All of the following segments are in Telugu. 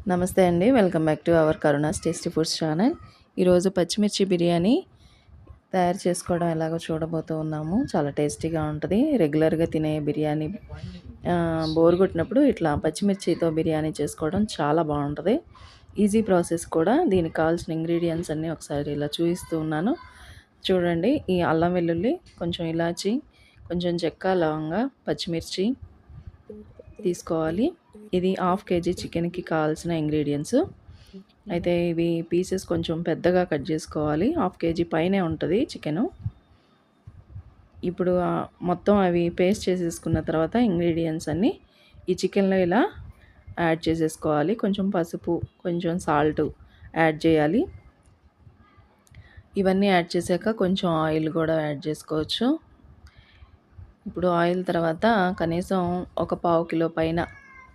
నమస్తే అండి. Welcome back to our Karuna's tasty foods channel. ఈరోజు పచ్చిమిర్చి బిర్యానీ తయారు చేసుకోవడం ఎలాగో చూడబోతూ ఉన్నాము. చాలా టేస్టీగా ఉంటది. రెగ్యులర్‌గా తినే బిర్యానీ బోర్ కొట్టినప్పుడు ఇట్లా పచ్చిమిర్చితో బిర్యానీ చేసుకోవడం చాలా బావుంటది. ఈజీ ప్రాసెస్ కూడా. దీనికి కావాల్సిన ఇంగ్రీడియెంట్స్ అన్నీ ఒకసారి ఇలా చూపిస్తూ ఉన్నాను. చూడండి. ఈ అల్లం వెల్లుల్లి, కొంచెం ఇలాచి, కొంచెం చెక్క, లవంగా, పచ్చిమిర్చి తీసుకోవాలి. ఇది హాఫ్ కేజీ చికెన్‌కి కావాల్సిన ఇంగ్రీడియెంట్స్. అయితే ఇవి పీసెస్ కొంచెం పెద్దగా కట్ చేసుకోవాలి. హాఫ్ కేజీ పైనే ఉంటది చికెను. ఇప్పుడు మొత్తం అవి పేస్ట్ చేసేసుకున్న తర్వాత ఇంగ్రీడియెంట్స్ అన్నీ ఈ చికెన్‌లో ఇలా యాడ్ చేసేసుకోవాలి. కొంచెం పసుపు, కొంచెం సాల్ట్ యాడ్ చేయాలి. ఇవన్నీ యాడ్ చేశాక కొంచెం ఆయిల్ కూడా యాడ్ చేసుకోవచ్చు. ఇప్పుడు ఆయిల్ తర్వాత కనీసం ఒక పావు కిలో పైన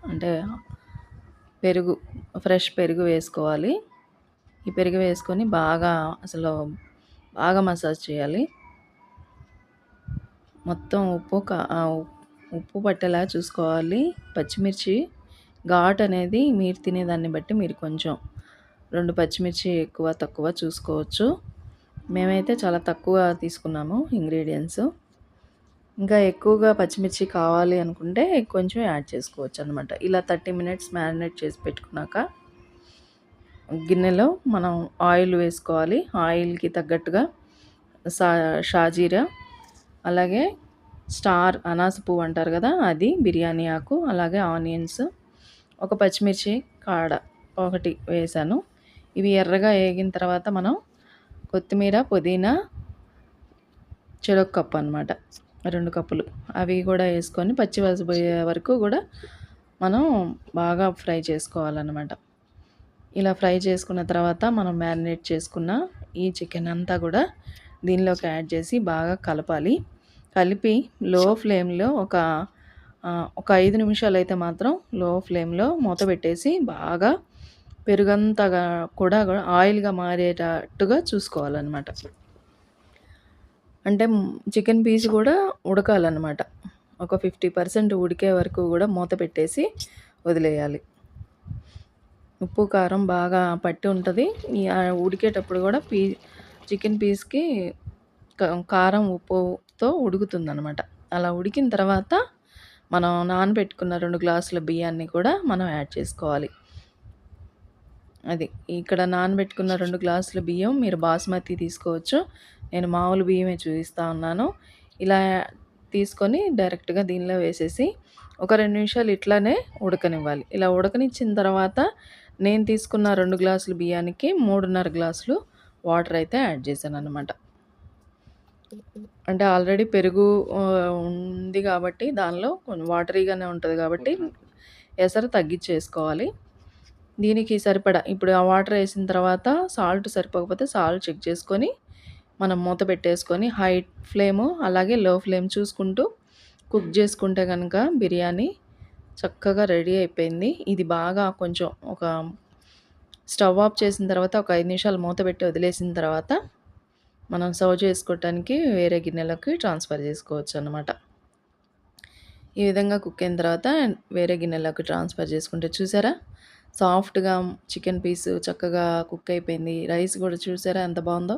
అంటే పెరుగు, ఫ్రెష్ పెరుగు వేసుకోవాలి. ఈ పెరుగు వేసుకొని బాగా మసాజ్ చేయాలి. మొత్తం ఉప్పు పట్టేలా చూసుకోవాలి. పచ్చిమిర్చి ఘాటు అనేది మీరు తినేదాన్ని బట్టి మీరు కొంచెం 2 పచ్చిమిర్చి ఎక్కువ తక్కువ చూసుకోవచ్చు. మేమైతే చాలా తక్కువ తీసుకున్నాము ఇంగ్రీడియెంట్స్. ఇంకా ఎక్కువగా పచ్చిమిర్చి కావాలి అనుకుంటే కొంచెం యాడ్ చేసుకోవచ్చు అనమాట. ఇలా 30 మినిట్స్ మ్యారినేట్ చేసి పెట్టుకున్నాక గిన్నెలో మనం ఆయిల్ వేసుకోవాలి. ఆయిల్‌కి తగ్గట్టుగా షాజీరా, అలాగే స్టార్ అనాస పువ్వు అంటారు కదా, అది, బిర్యానీ ఆకు, అలాగే ఆనియన్స్, ఒక పచ్చిమిర్చి కాడ ఒకటి వేసాను. ఇవి ఎర్రగా వేగిన తర్వాత మనం కొత్తిమీర, పుదీనా చెరొక కప్పు అనమాట, 2 కప్పులు అవి కూడా వేసుకొని పచ్చివాసన పోయే వరకు కూడా మనం బాగా ఫ్రై చేసుకోవాలన్నమాట. ఇలా ఫ్రై చేసుకున్న తర్వాత మనం మ్యారినేట్ చేసుకున్న ఈ చికెన్ అంతా కూడా దీనిలోకి యాడ్ చేసి బాగా కలపాలి. కలిపి లో ఫ్లేమ్లో ఒక 5 నిమిషాలు అయితే మాత్రం లో ఫ్లేమ్లో మూత పెట్టేసి బాగా పెరుగంతా కూడా ఆయిల్గా మారేటట్టుగా చూసుకోవాలన్నమాట. అంటే చికెన్ పీస్ కూడా ఉడకాలన్నమాట. ఒక 50% ఉడికే వరకు కూడా మూత పెట్టేసి వదిలేయాలి. ఉప్పు, కారం బాగా పట్టి ఉంటుంది. ఉడికేటప్పుడు కూడా చికెన్ పీస్‌కి కారం, ఉప్పుతో ఉడుకుతుందనమాట. అలా ఉడికిన తర్వాత మనం నానబెట్టుకున్న 2 గ్లాసుల బియ్యాన్ని కూడా మనం యాడ్ చేసుకోవాలి. అది ఇక్కడ నానబెట్టుకున్న 2 గ్లాసుల బియ్యం మీరు బాస్మతి తీసుకోవచ్చు. నేను మామూలు బియ్యమే చూపిస్తా ఉన్నాను. ఇలా తీసుకొని డైరెక్ట్‌గా దీనిలో వేసేసి ఒక 2 నిమిషాలు ఇట్లానే ఉడకనివ్వాలి. ఇలా ఉడకనిచ్చిన తర్వాత నేను తీసుకున్న 2 గ్లాసుల బియ్యానికి 3:30 గ్లాసులు వాటర్ అయితే యాడ్ చేశాననమాట. అంటే ఆల్రెడీ పెరుగు ఉంది కాబట్టి దానిలో కొంచెం వాటరీగానే ఉంటది కాబట్టి ఎసరు తగ్గిచ్చేసుకోవాలి. దీనికి సరిపడా ఇప్పుడు ఆ వాటర్ వేసిన తర్వాత సాల్ట్ సరిపోకపోతే సాల్ట్ చెక్ చేసుకొని మనం మూత పెట్టేసుకొని హై ఫ్లేము అలాగే లో ఫ్లేమ్ చూసుకుంటూ కుక్ చేసుకుంటే కనుక బిర్యానీ చక్కగా రెడీ అయిపోయింది. ఇది బాగా కొంచెం స్టవ్ ఆఫ్ చేసిన తర్వాత ఒక 5 నిమిషాలు మూత పెట్టి వదిలేసిన తర్వాత మనం సర్వ్ చేసుకోవటానికి వేరే గిన్నెలోకి ట్రాన్స్ఫర్ చేసుకోవచ్చు అన్నమాట. ఈ విధంగా కుక్ అయిన తర్వాత వేరే గిన్నెలోకి ట్రాన్స్ఫర్ చేసుకుంటే చూసారా సాఫ్ట్‌గా చికెన్ పీసు చక్కగా కుక్ అయిపోయింది. రైస్ కూడా చూసారా ఎంత బాగుందో.